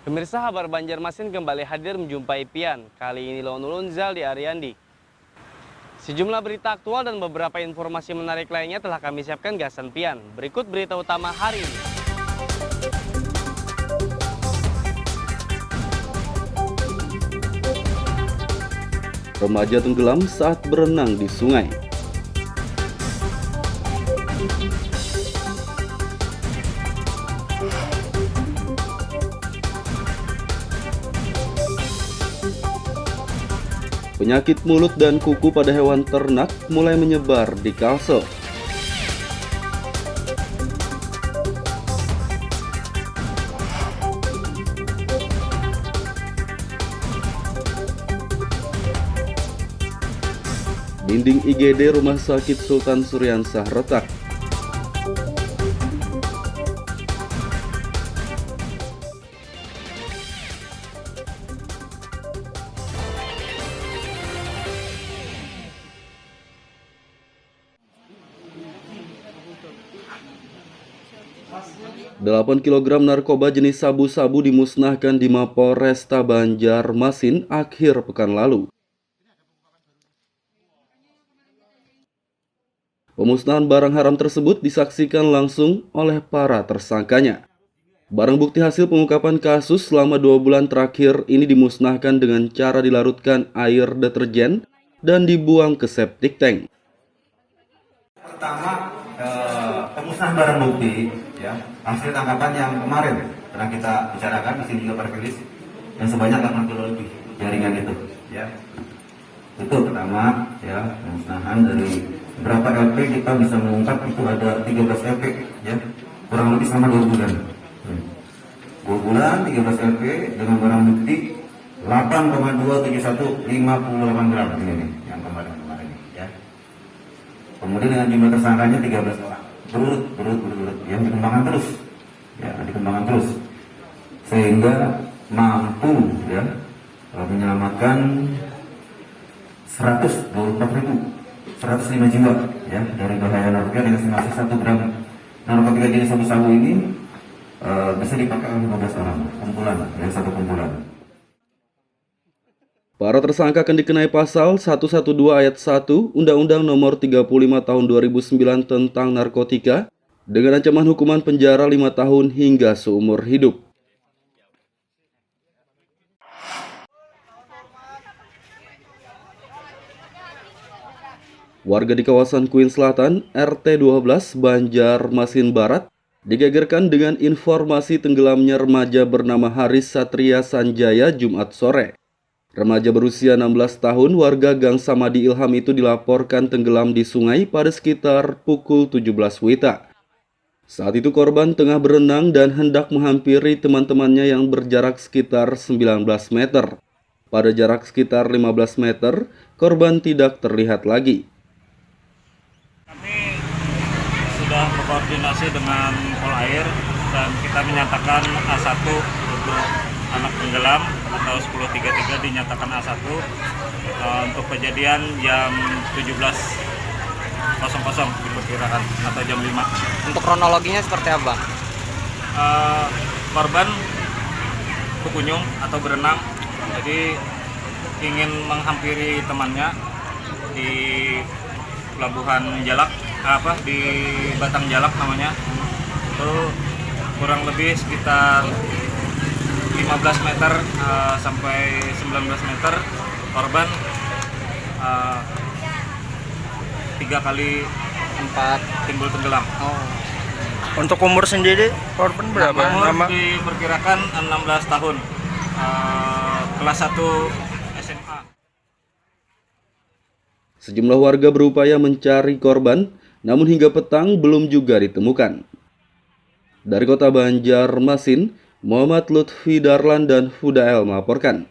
Pemirsa, Kabar Banjarmasin kembali hadir menjumpai Pian. Kali ini Lone Ulunzal di Ariandi. Sejumlah berita aktual dan beberapa informasi menarik lainnya telah kami siapkan gasan Pian. Berikut berita utama hari ini. Remaja tenggelam saat berenang di sungai. Penyakit mulut dan kuku pada hewan ternak mulai menyebar di Kalsel. Dinding IGD Rumah Sakit Sultan Suryansah retak. Delapan kilogram narkoba jenis sabu-sabu dimusnahkan di Mapolresta Banjarmasin akhir pekan lalu. Pemusnahan barang haram tersebut disaksikan langsung oleh para tersangkanya. Barang bukti hasil pengungkapan kasus selama 2 bulan terakhir ini dimusnahkan dengan cara dilarutkan air deterjen dan dibuang ke septic tank. Pertama, pemusnahan barang bukti, ya, hasil tangkapan yang kemarin pernah kita bicarakan di sini juga perkelis yang sebanyak 80 lebih jaringan itu, ya. Itu pertama, ya, pemusnahan dari berapa LP kita bisa mengungkap itu ada 13 LP, ya, kurang lebih sama 2 bulan. 2 bulan 13 LP dengan barang bukti 8,27158 gram ini nih, yang kemarin, ya. Kemudian dengan jumlah tersangkanya 13 orang, berurut, yang dikembangkan terus, ya, sehingga mampu, ya, menyelamatkan 124.105 jiwa, ya, dari bahaya narkotika dengan estimasi 1 gram narkotika jenis sabu-sabu ini bisa dipakai oleh 15 orang, satu kumpulan. Para tersangka akan dikenai pasal 112 ayat 1 Undang-Undang Nomor 35 Tahun 2009 tentang narkotika dengan ancaman hukuman penjara 5 tahun hingga seumur hidup. Warga di kawasan Queen Selatan, RT 12 Banjarmasin Barat, digegerkan dengan informasi tenggelamnya remaja bernama Haris Satria Sanjaya Jumat sore. Remaja berusia 16 tahun warga Gang Samadi Ilham itu dilaporkan tenggelam di sungai pada sekitar pukul 17 WITA. Saat itu korban tengah berenang dan hendak menghampiri teman-temannya yang berjarak sekitar 19 meter. Pada jarak sekitar 15 meter, korban tidak terlihat lagi. Kami sudah berkoordinasi dengan Polair dan kita menyatakan A1 untuk anak tenggelam atau 1033 dinyatakan A1 untuk kejadian jam 17.00 diperkirakan atau jam 5. Untuk kronologinya seperti apa? Korban berkunjung atau berenang, jadi ingin menghampiri temannya di Pelabuhan Jalak, di Batang Jalak namanya. Itu kurang lebih sekitar 15 meter sampai 19 meter. Korban 3 kali 4 timbul tenggelam. Untuk umur sendiri korban berapa? Umur diperkirakan 16 tahun, kelas 1 SMA. Sejumlah warga berupaya mencari korban, namun hingga petang belum juga ditemukan. Dari kota Banjarmasin, Muhammad Lutfi Darlan dan Hudael melaporkan.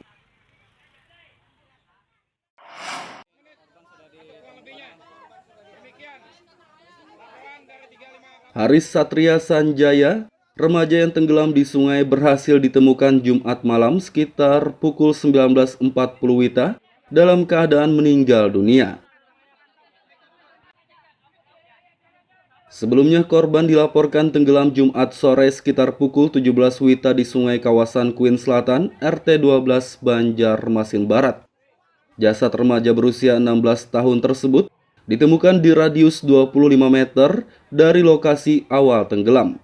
Haris Satria Sanjaya, remaja yang tenggelam di sungai berhasil ditemukan Jumat malam sekitar pukul 19.40 WITA dalam keadaan meninggal dunia. Sebelumnya korban dilaporkan tenggelam Jumat sore sekitar pukul 17 WITA di sungai kawasan Queen Selatan, RT 12 Banjarmasin Barat. Jasad remaja berusia 16 tahun tersebut ditemukan di radius 25 meter dari lokasi awal tenggelam.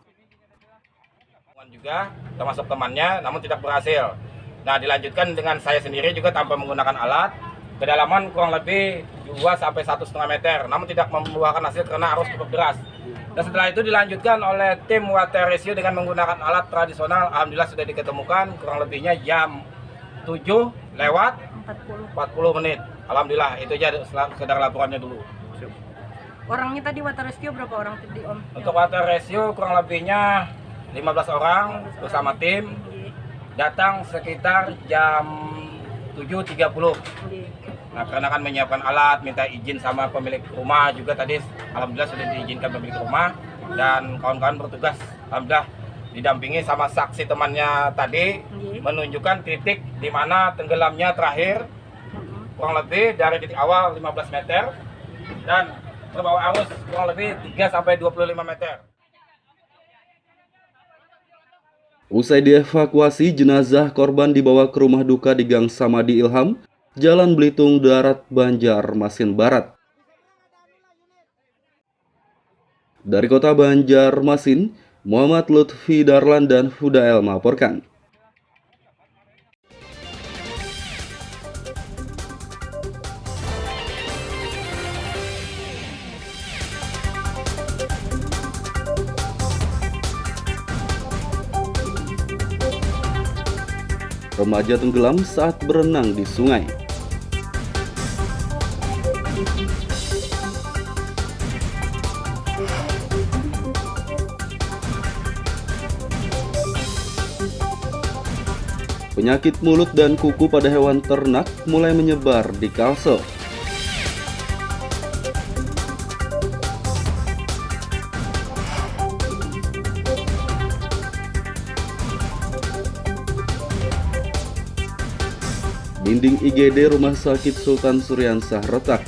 Juga termasuk temannya, namun tidak berhasil. Nah, dilanjutkan dengan saya sendiri juga tanpa menggunakan alat, kedalaman kurang lebih 2-1,5 meter, namun tidak membuahkan hasil karena arus cukup deras. Dan setelah itu dilanjutkan oleh tim water rescue dengan menggunakan alat tradisional. Alhamdulillah sudah diketemukan kurang lebihnya jam 7 lewat 40 menit. Alhamdulillah, itu aja sekedar laporannya dulu. Orangnya tadi water rescue berapa orang tadi, Om? Untuk water rescue kurang lebihnya 15 orang bersama tim. Datang sekitar jam 7.30. Nah, karena kan menyiapkan alat, minta izin sama pemilik rumah juga tadi. Alhamdulillah sudah diizinkan pemilik rumah dan kawan-kawan bertugas. Alhamdulillah didampingi sama saksi temannya tadi menunjukkan titik di mana tenggelamnya terakhir kurang lebih dari titik awal 15 meter dan terbawa arus kurang lebih 3-25 meter. Usai dievakuasi, jenazah korban dibawa ke rumah duka di Gang Samadi Ilham, Jalan Belitung Darat, Banjarmasin Barat. Dari kota Banjarmasin, Muhammad Lutfi Darlan dan Hudael melaporkan. Remaja tenggelam saat berenang di sungai. Penyakit mulut dan kuku pada hewan ternak mulai menyebar di Kalsel. Dinding IGD Rumah Sakit Sultan Suryansah retak.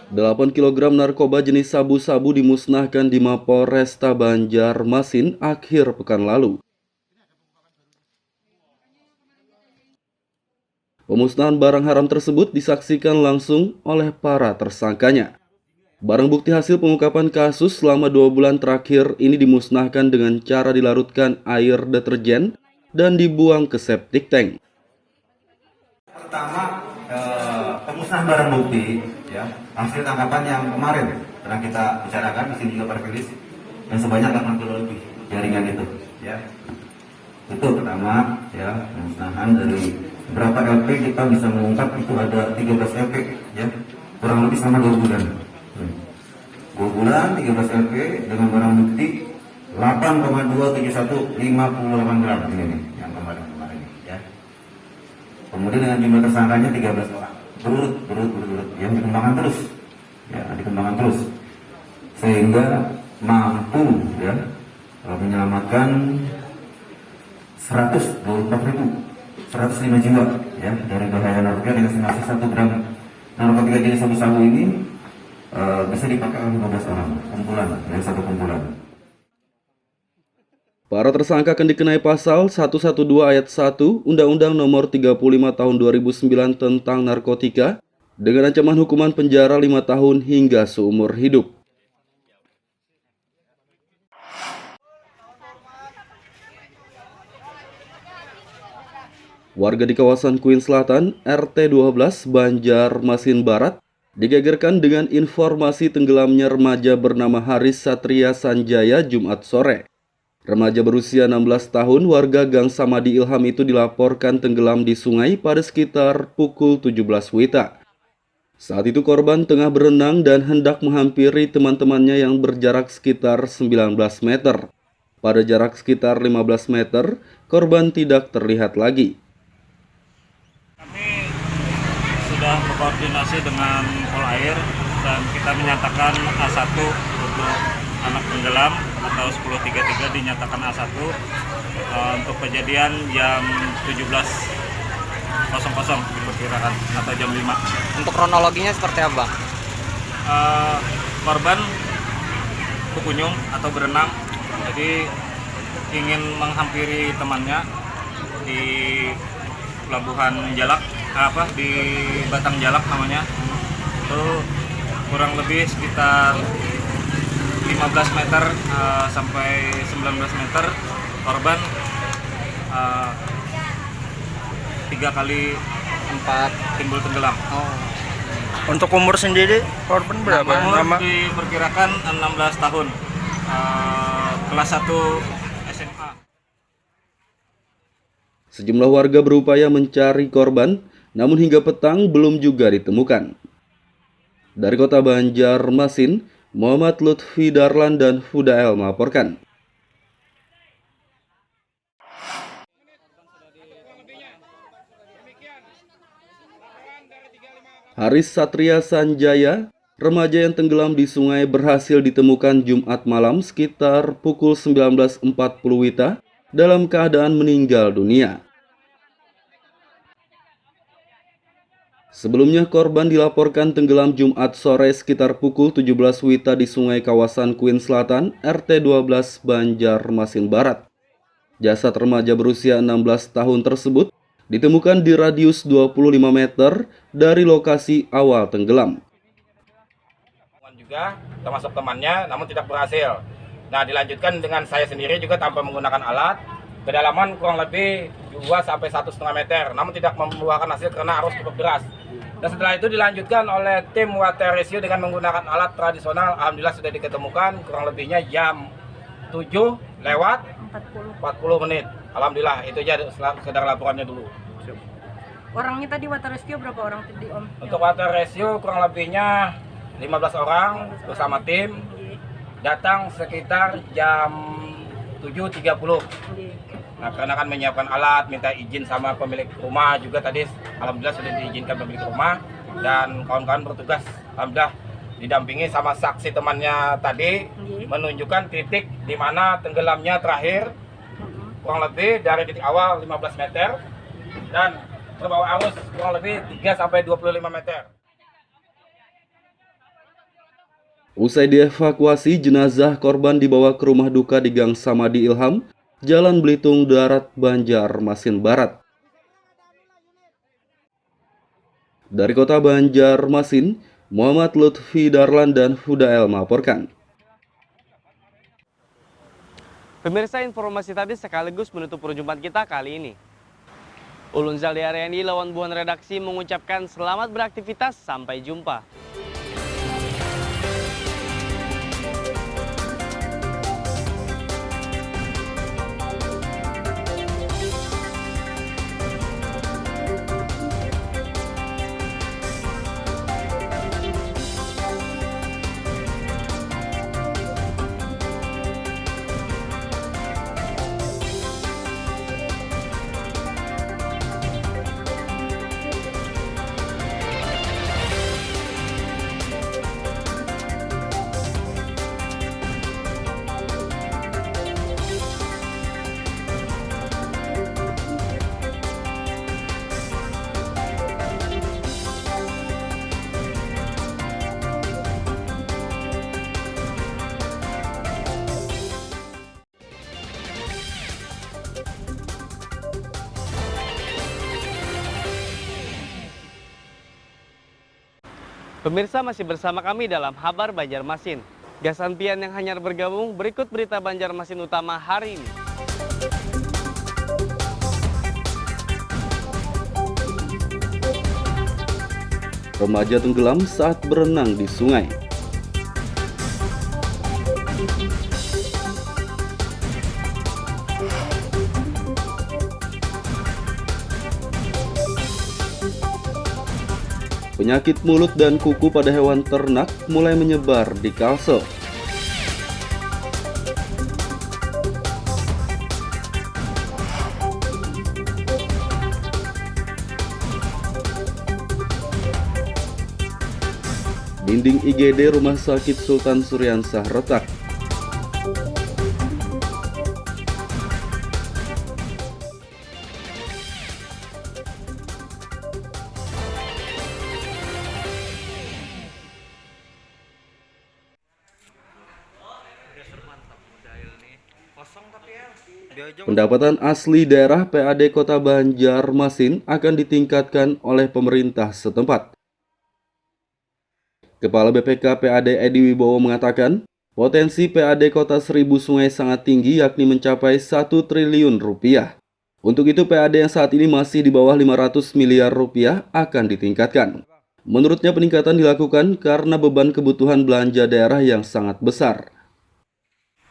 Delapan kilogram narkoba jenis sabu-sabu dimusnahkan di Mapolresta Banjarmasin akhir pekan lalu. Pemusnahan barang haram tersebut disaksikan langsung oleh para tersangkanya. Barang bukti hasil pengungkapan kasus selama 2 bulan terakhir ini dimusnahkan dengan cara dilarutkan air deterjen dan dibuang ke septic tank. Pertama, pemusnahan barang bukti, ya, hasil tangkapan yang kemarin pernah kita bicarakan, di sini juga perfilis, dan sebanyak 8 kilo lebih jaringan itu, ya. Itu pertama, ya, pemusnahan dari berapa LP kita bisa mengungkap itu ada 13 LP, ya, kurang lebih sama 2 bulan. 2 bulan, 13 LP dengan barang bukti 8,27158 gram ini nih, yang kemarin ya. Kemudian dengan jumlah tersangkanya 13 orang, berurut, yang dikembangkan terus, ya, dikembangkan terus, sehingga mampu, ya, menyelamatkan 124.105 jiwa, ya, dari bahaya narkotika dengan estimasi 1 gram narkotika jenis sabu-sabu ini bisa dipakai oleh 15 orang, kumpulan, dari satu kumpulan. Para tersangka akan dikenai pasal 112 ayat 1 Undang-Undang Nomor 35 Tahun 2009 tentang narkotika dengan ancaman hukuman penjara 5 tahun hingga seumur hidup. Warga di kawasan Queen Selatan, RT 12 Banjarmasin Barat, digegerkan dengan informasi tenggelamnya remaja bernama Haris Satria Sanjaya Jumat sore. Remaja berusia 16 tahun warga Gang Samadi Ilham itu dilaporkan tenggelam di sungai pada sekitar pukul 17 WITA. Saat itu korban tengah berenang dan hendak menghampiri teman-temannya yang berjarak sekitar 19 meter. Pada jarak sekitar 15 meter, korban tidak terlihat lagi. Kami sudah berkoordinasi dengan Polair dan kita menyatakan A1 untuk anak tenggelam atau 1033 dinyatakan A1 untuk kejadian jam 17.00 diperkirakan atau jam 5. Untuk kronologinya seperti apa? Korban kukunyung atau berenang, jadi ingin menghampiri temannya di Pelabuhan Jalak, di Batang Jalak namanya. Itu kurang lebih sekitar 15 meter sampai 19 meter. Korban 3 kali 4 timbul tenggelam. Untuk umur sendiri korban berapa? Umur diperkirakan 16 tahun, kelas 1 SMA. Sejumlah warga berupaya mencari korban, namun hingga petang belum juga ditemukan. Dari kota Banjarmasin, Muhammad Lutfi Darlan dan Fudael melaporkan. Haris Satria Sanjaya, remaja yang tenggelam di sungai berhasil ditemukan Jumat malam sekitar pukul 19.40 WITA dalam keadaan meninggal dunia. Sebelumnya korban dilaporkan tenggelam Jumat sore sekitar pukul 17 WITA di sungai kawasan Kuin Selatan, RT 12 Banjarmasin Barat. Jasad remaja berusia 16 tahun tersebut ditemukan di radius 25 meter dari lokasi awal tenggelam. Juga termasuk temannya, namun tidak berhasil. Nah, dilanjutkan dengan saya sendiri juga tanpa menggunakan alat. Kedalaman kurang lebih 2-1,5 meter, namun tidak membuahkan hasil karena arus cukup deras. Dan setelah itu dilanjutkan oleh tim water rescue dengan menggunakan alat tradisional. Alhamdulillah sudah diketemukan kurang lebihnya jam 7:40 menit. Alhamdulillah, itu aja sekedar laporannya dulu. Orangnya tadi water rescue berapa orang tadi, Om? Untuk water rescue kurang lebihnya 15 orang bersama tim. Datang sekitar jam 7.30. Nah, karena kan menyiapkan alat, minta izin sama pemilik rumah juga tadi. Alhamdulillah sudah diizinkan pemilik rumah dan kawan-kawan bertugas. Alhamdulillah didampingi sama saksi temannya tadi menunjukkan titik di mana tenggelamnya terakhir kurang lebih dari titik awal 15 meter dan terbawa arus kurang lebih 3-25 meter. Usai dievakuasi, jenazah korban dibawa ke rumah duka di Gang Samadi Ilham, Jalan Belitung Darat, Banjarmasin Barat. Dari kota Banjarmasin, Muhammad Lutfi Darlan dan Fudael melaporkan. Pemirsa, informasi tadi sekaligus menutup perjumpaan kita kali ini. Ulun Zaldi Ariandi, lawan buan redaksi, mengucapkan selamat beraktivitas, sampai jumpa. Pemirsa, masih bersama kami dalam Habar Banjarmasin. Gasan pian yang hanyar bergabung, berikut berita Banjarmasin utama hari ini. Remaja tenggelam saat berenang di sungai. Penyakit mulut dan kuku pada hewan ternak mulai menyebar di Kalsel. Dinding IGD Rumah Sakit Sultan Suryansah retak. Pendapatan asli daerah PAD Kota Banjarmasin akan ditingkatkan oleh pemerintah setempat. Kepala BPK PAD Edi Wibowo mengatakan, potensi PAD Kota Seribu Sungai sangat tinggi, yakni mencapai 1 triliun rupiah. Untuk itu PAD yang saat ini masih di bawah 500 miliar rupiah akan ditingkatkan. Menurutnya peningkatan dilakukan karena beban kebutuhan belanja daerah yang sangat besar.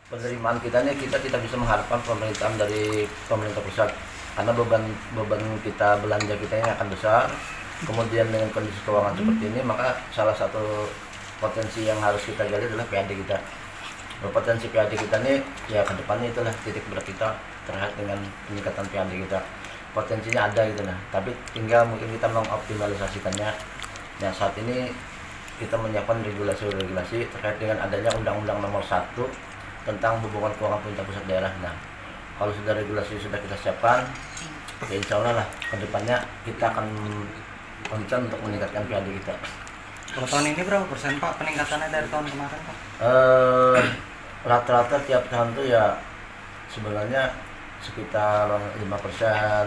Penerimaan kita tidak bisa mengharapkan pemerintahan dari pemerintah pusat karena beban kita belanja kita ini akan besar. Kemudian dengan kondisi keuangan seperti ini, maka salah satu potensi yang harus kita gali adalah PAD kita. Potensi PAD kita ini ya ke depannya itulah titik berat kita terkait dengan peningkatan PAD kita. Potensinya ada gitu nah, tapi tinggal mungkin kita mengoptimalisasikannya. Nah, saat ini kita menyiapkan regulasi-regulasi terkait dengan adanya Undang-Undang Nomor 1 tentang hubungan keuangan pemerintah pusat daerah. Nah, kalau sudah regulasi sudah kita siapkan, ya insya Allah lah ke depannya kita akan concern untuk meningkatkan PAD kita. Kalau tahun ini berapa persen Pak peningkatannya dari tahun kemarin Pak? Rata-rata tiap tahun tuh ya sebenarnya sekitar 5%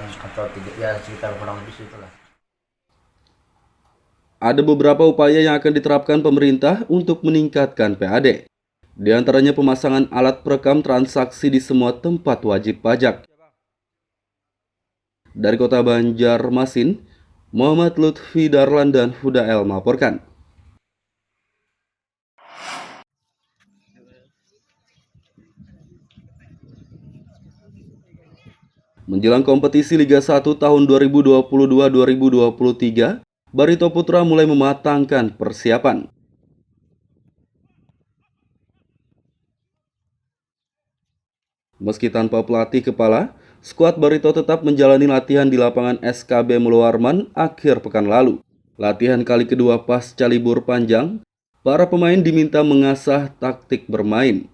atau 3, ya sekitar kurang lebih situlah. Ada beberapa upaya yang akan diterapkan pemerintah untuk meningkatkan PAD. Di antaranya pemasangan alat perekam transaksi di semua tempat wajib pajak. Dari Kota Banjarmasin, Muhammad Lutfi Darlan dan Huda El melaporkan. Menjelang kompetisi Liga 1 tahun 2022-2023, Barito Putra mulai mematangkan persiapan. Meski tanpa pelatih kepala, skuad Barito tetap menjalani latihan di lapangan SKB Muluarman akhir pekan lalu. Latihan kali kedua pasca libur panjang, para pemain diminta mengasah taktik bermain.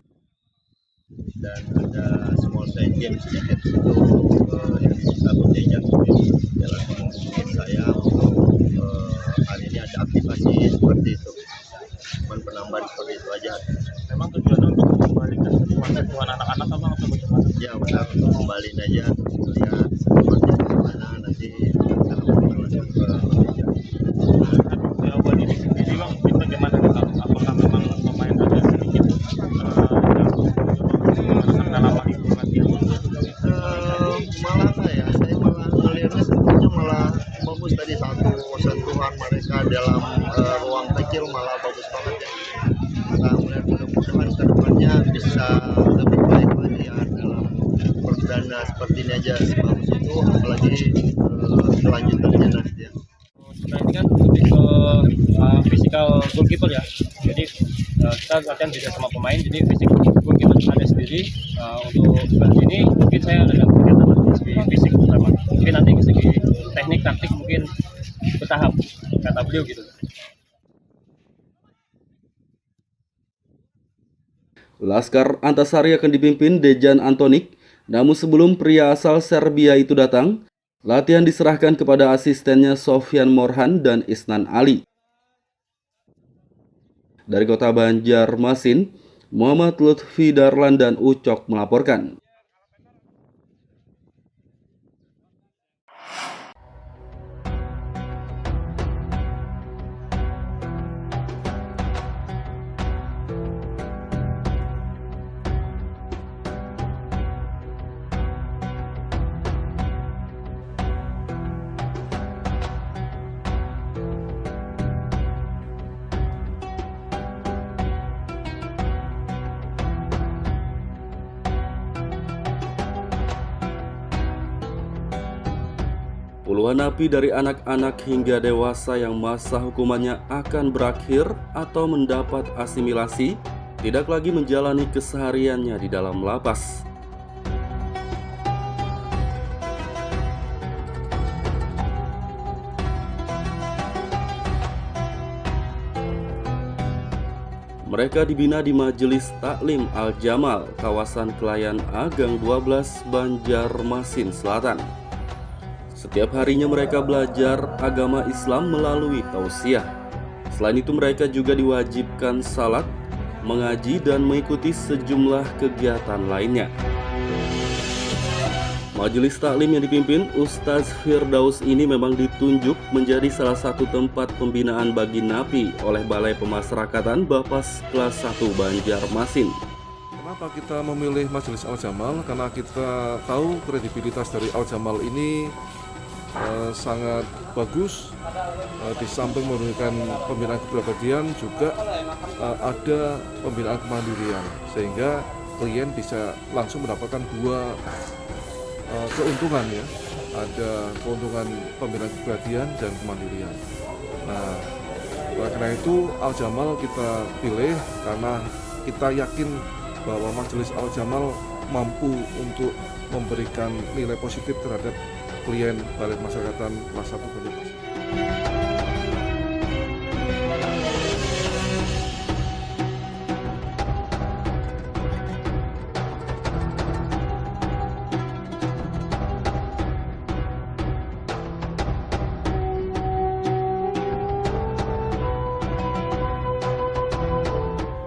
Dan ada small side games yang bisa berjenjang dalam mungkin saya hari ini ada aktivasi seperti itu, cuman penambahan seperti itu aja. Memang tujuannya untuk kembalikan kebutuhan anak-anak atau bagaimana? Ya benar, untuk kembaliin aja, lihat seperti gimana nanti kita langsung ke Indonesia. Buat ini sendiri bang, bagaimana nih bang? Apakah memang pemain ada sedikit pengalaman itu latihan? Malah saya malah melihatnya sebetulnya malah bagus tadi sentuhan mereka dalam ruang kecil malah bagus banget ya. Kita melihat mudah-mudahan kedepannya bisa lebih baik lagi ya dalam perdana seperti ini aja sebagus itu, apalagi kelanjutannya nanti ya. Nah ini kan lebih ke physical goalkeeper ya, jadi kita latihan beda sama pemain, jadi physical goalkeeper ada sendiri. Untuk kali ini mungkin saya ada kegiatan dari segi fisik pertama, mungkin nanti dari segi teknik taktik mungkin bertahap, kata beliau gitu. Laskar Antasari akan dipimpin Dejan Antonik, namun sebelum pria asal Serbia itu datang, latihan diserahkan kepada asistennya Sofyan Morhan dan Isnan Ali. Dari Kota Banjarmasin, Muhammad Lutfi Darlan dan Ucok melaporkan. Puluhan napi dari anak-anak hingga dewasa yang masa hukumannya akan berakhir atau mendapat asimilasi tidak lagi menjalani kesehariannya di dalam lapas. Mereka dibina di Majelis Taklim Al-Jamal, kawasan Kelayan A, Gang 12, Banjarmasin Selatan. Setiap harinya mereka belajar agama Islam melalui tausiah. Selain itu mereka juga diwajibkan salat, mengaji, dan mengikuti sejumlah kegiatan lainnya. Majelis taklim yang dipimpin Ustaz Firdaus ini memang ditunjuk menjadi salah satu tempat pembinaan bagi napi oleh Balai Pemasyarakatan Bapas kelas 1 Banjarmasin. Kenapa kita memilih Majelis Al-Jamal? Karena kita tahu kredibilitas dari Al-Jamal ini sangat bagus. Di samping memberikan pembinaan kepribadian juga ada pembinaan kemandirian, sehingga klien bisa langsung mendapatkan dua keuntungan ya, ada keuntungan pembinaan kepribadian dan kemandirian. Nah, karena itu Al-Jamal kita pilih karena kita yakin bahwa Majelis Al-Jamal mampu untuk memberikan nilai positif terhadap klien Balai Pemasyarakatan kelas 1 Banjarmasin.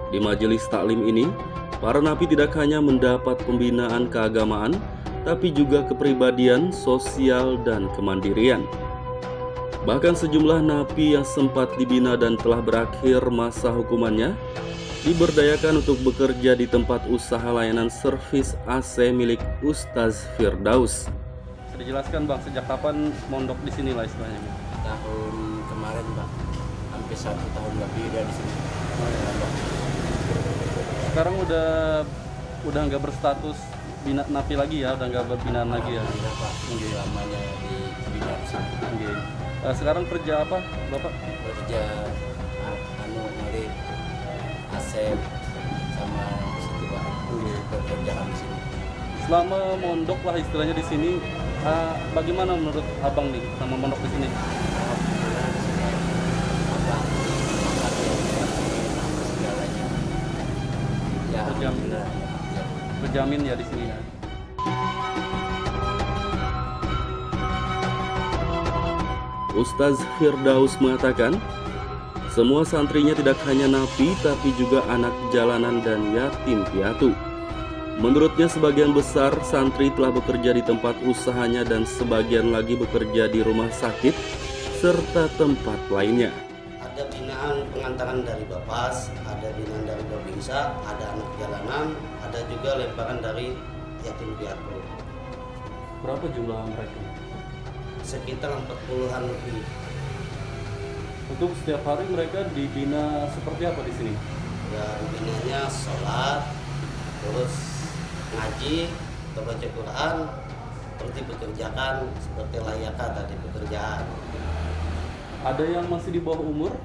Di majelis taklim ini, para napi tidak hanya mendapat pembinaan keagamaan, tapi juga kepribadian, sosial, dan kemandirian. Bahkan sejumlah napi yang sempat dibina dan telah berakhir masa hukumannya, diberdayakan untuk bekerja di tempat usaha layanan servis AC milik Ustaz Firdaus. Bisa dijelaskan Bang, sejak kapan mondok di sini lah istilahnya? Tahun kemarin Pak, hampir 1 tahun lebih dia di sini. Sekarang udah nggak berstatus napi lagi ya, udah nggak berbinaan lagi ya? Tidak Pak, lamanya di bina di sini. Sekarang kerja apa Bapak? Kerja nyari aset sama situ Pak, pekerjaan di sini. Selama mondok lah istilahnya di sini, bagaimana menurut Abang nih sama mondok di sini? Berjamin ya di sini ya. Ustaz Firdaus mengatakan, semua santrinya tidak hanya napi tapi juga anak jalanan dan yatim piatu. Menurutnya sebagian besar santri telah bekerja di tempat usahanya dan sebagian lagi bekerja di rumah sakit serta tempat lainnya. Ada binaan pengantaran dari Bapas, ada binaan dari Babinsa, ada anak jalanan, ada juga lemparan dari yatim piatu. Berapa jumlah mereka? Sekitar 40-an lebih. Untuk setiap hari mereka dibina seperti apa di sini? Ya, binanya sholat, terus ngaji, baca Quran, seperti pekerjaan, seperti layaknya tadi pekerjaan. Ada yang masih di bawah umur?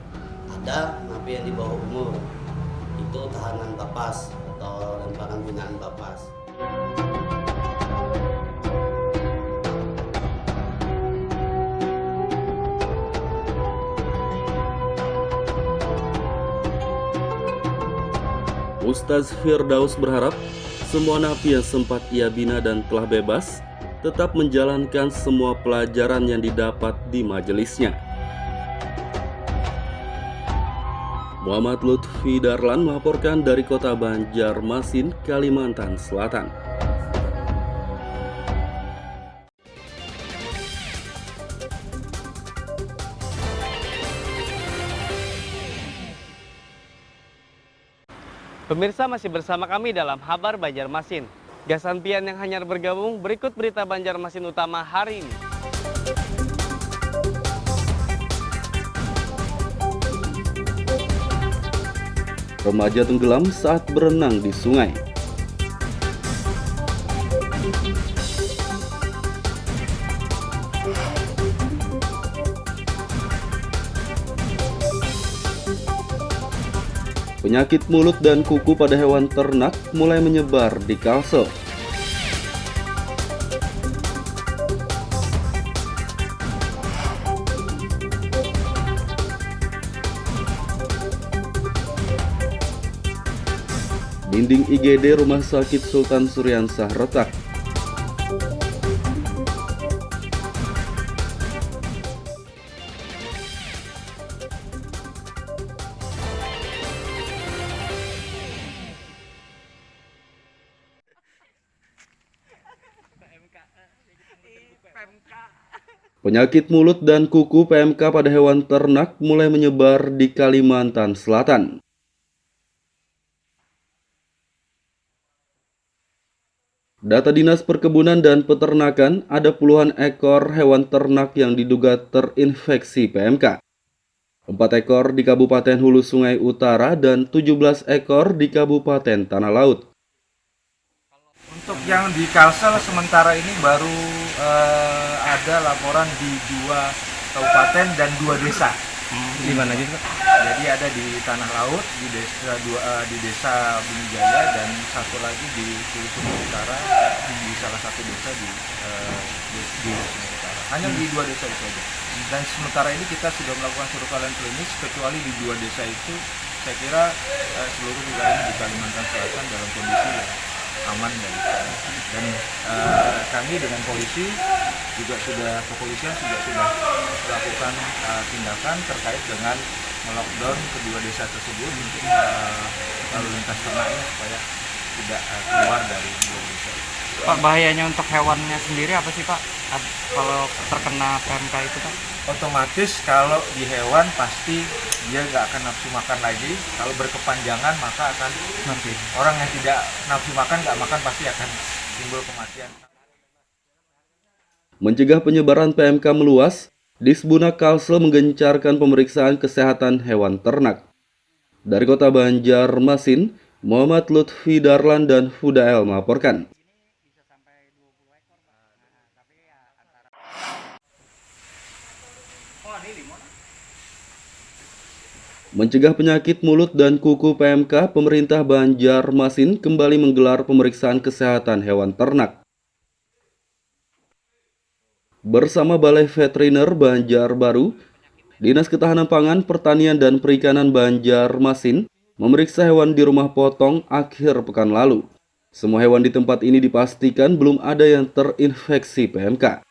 Ada napi yang di bawah umur, itu tahanan Bapas atau lemparan binaan Bapas. Ustaz Firdaus berharap semua napi yang sempat ia bina dan telah bebas tetap menjalankan semua pelajaran yang didapat di majelisnya. Muhammad Lutfi Darlan melaporkan dari kota Banjarmasin, Kalimantan Selatan. Pemirsa masih bersama kami dalam Habar Banjarmasin. Gasan pian yang hanya bergabung, berikut berita Banjarmasin utama hari ini. Remaja tenggelam saat berenang di sungai. Penyakit mulut dan kuku pada hewan ternak mulai menyebar di Kalsel. Dinding IGD Rumah Sakit Sultan Suryansah retak. Penyakit mulut dan kuku PMK pada hewan ternak mulai menyebar di Kalimantan Selatan. Data Dinas Perkebunan dan Peternakan, ada puluhan ekor hewan ternak yang diduga terinfeksi PMK. 4 ekor di Kabupaten Hulu Sungai Utara dan 17 ekor di Kabupaten Tanah Laut. Untuk yang di Kalsel sementara ini baru ada laporan di 2 kabupaten dan 2 desa. Di mana aja, Pak? Jadi ada di Tanah Laut, di desa Bunijaya, dan satu lagi di Hulu Sungai Utara, di salah satu desa di Hulu Sungai Utara. Hanya di 2 desa itu saja. Dan sementara ini kita sudah melakukan surveillance klinis, kecuali di 2 desa itu, saya kira seluruh wilayah di Kalimantan Selatan dalam kondisi aman dan kami dengan polisi juga kepolisian sudah melakukan tindakan terkait dengan melockdown kedua desa tersebut untuk lalu lintas ternaknya supaya tidak keluar dari dua desa. Pak, bahayanya untuk hewannya sendiri apa sih Pak? Kalau terkena PMK itu Pak? Otomatis kalau di hewan pasti dia nggak akan nafsu makan lagi. Kalau berkepanjangan maka akan mati. Orang yang tidak nafsu makan, nggak makan pasti akan timbul kematian. Mencegah penyebaran PMK meluas, Disbunak Kalsel menggencarkan pemeriksaan kesehatan hewan ternak. Dari Kota Banjarmasin, Muhammad Lutfi Darlan dan Fudael melaporkan. Mencegah penyakit mulut dan kuku PMK, pemerintah Banjarmasin kembali menggelar pemeriksaan kesehatan hewan ternak. Bersama Balai Veteriner Banjarbaru, Dinas Ketahanan Pangan, Pertanian dan Perikanan Banjarmasin memeriksa hewan di rumah potong akhir pekan lalu. Semua hewan di tempat ini dipastikan belum ada yang terinfeksi PMK.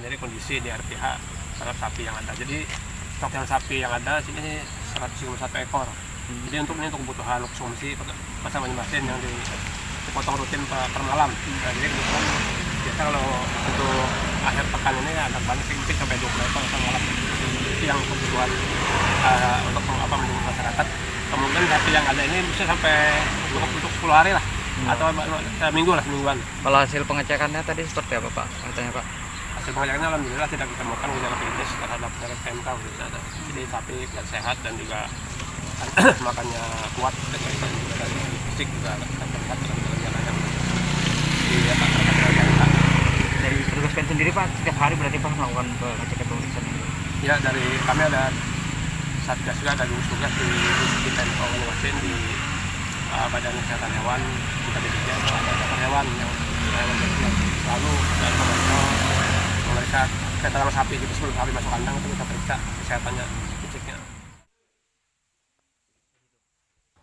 Jadi kondisi di RPH terhadap sapi yang ada. Jadi stok yang sapi yang ada sini 151 ekor. Jadi untuk kebutuhan konsumsi pasar Banjarmasin yang dipotong rutin per malam. Nah, jadi biasa kalau untuk akhir pekan ini agak banyak, mungkin sampai 20 ekor per malam. Itu yang kebutuhan untuk menjemput masyarakat. Kemudian sapi yang ada ini bisa sampai untuk 10 hari lah, atau semingguan. Kalau hasil pengecekannya tadi seperti apa Pak? Katanya Pak? Hasil pengecekannya alhamdulillah tidak ditemukan gejala klinis terhadap PMK. Jadi sapi sehat dan juga makannya kuat, dan juga dari fisik juga terlihat dengan gejala-gejalanya. Dari petugas PN sendiri Pak, setiap hari berarti Pak melakukan pengecekan pemeriksaan? Ya, dari kami ada Satgas juga, ada gugus tugas di Pemko Banjarmasin, di Badan Kesehatan Hewan, kita juga ada dokter hewan yang selalu dan memeriksa kesehatan sapi itu sebelum sapi masuk kandang, itu kita periksa kesehatannya, fisiknya.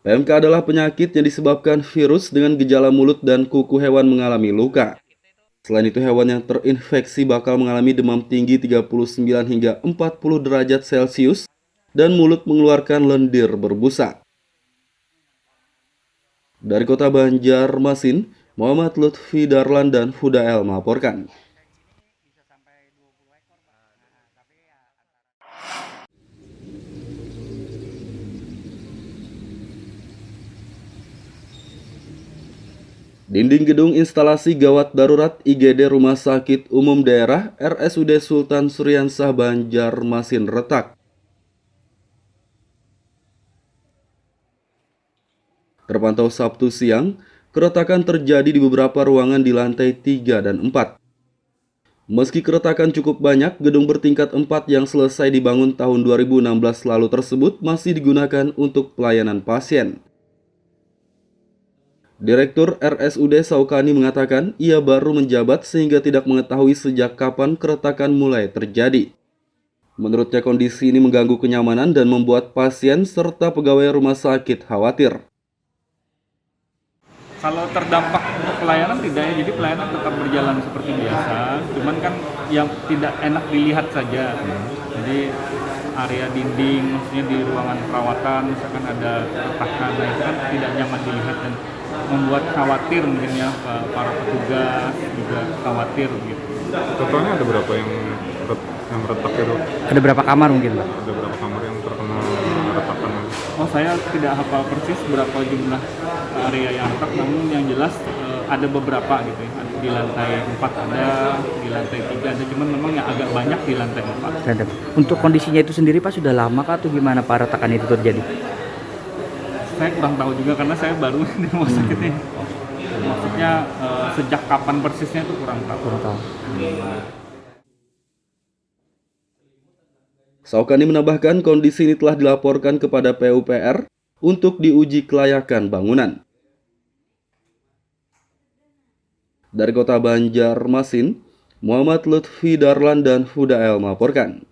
PMK adalah penyakit yang disebabkan virus dengan gejala mulut dan kuku hewan mengalami luka. Selain itu, hewan yang terinfeksi bakal mengalami demam tinggi 39 hingga 40 derajat Celcius dan mulut mengeluarkan lendir berbusa. Dari Kota Banjarmasin, Muhammad Lutfi Darlan dan Fudael melaporkan. Dinding gedung instalasi gawat darurat IGD Rumah Sakit Umum Daerah RSUD Sultan Suryansah Banjarmasin retak. Terpantau Sabtu siang, keretakan terjadi di beberapa ruangan di lantai 3 dan 4. Meski keretakan cukup banyak, gedung bertingkat 4 yang selesai dibangun tahun 2016 lalu tersebut masih digunakan untuk pelayanan pasien. Direktur RSUD Saukani mengatakan ia baru menjabat sehingga tidak mengetahui sejak kapan keretakan mulai terjadi. Menurutnya kondisi ini mengganggu kenyamanan dan membuat pasien serta pegawai rumah sakit khawatir. Kalau terdampak untuk pelayanan tidak ya, jadi pelayanan tetap berjalan seperti biasa, cuman kan yang tidak enak dilihat saja. Jadi area dinding, maksudnya di ruangan perawatan, misalkan ada retakan, nah itu kan tidak nyaman dilihat dan membuat khawatir mungkin ya, para petugas juga khawatir gitu. Contohnya ada berapa yang retak itu? Ada berapa kamar mungkin Pak? Ada berapa kamar yang terkena retakan? Oh, saya tidak hafal persis berapa jumlah area yang retak, namun yang jelas ada beberapa gitu ya. Di lantai 4 ada, di lantai 3 ada, cuman memang yang agak banyak di lantai 4. Untuk kondisinya itu sendiri Pak sudah lama kah atau gimana Pak retakan itu terjadi? Saya kurang tahu juga karena saya baru di rumah sakit ini. Maksudnya sejak kapan persisnya itu kurang tahu. Saukani menambahkan kondisi ini telah dilaporkan kepada PUPR untuk diuji kelayakan bangunan. Dari Kota Banjarmasin, Muhammad Lutfi Darlan dan Hudael melaporkan.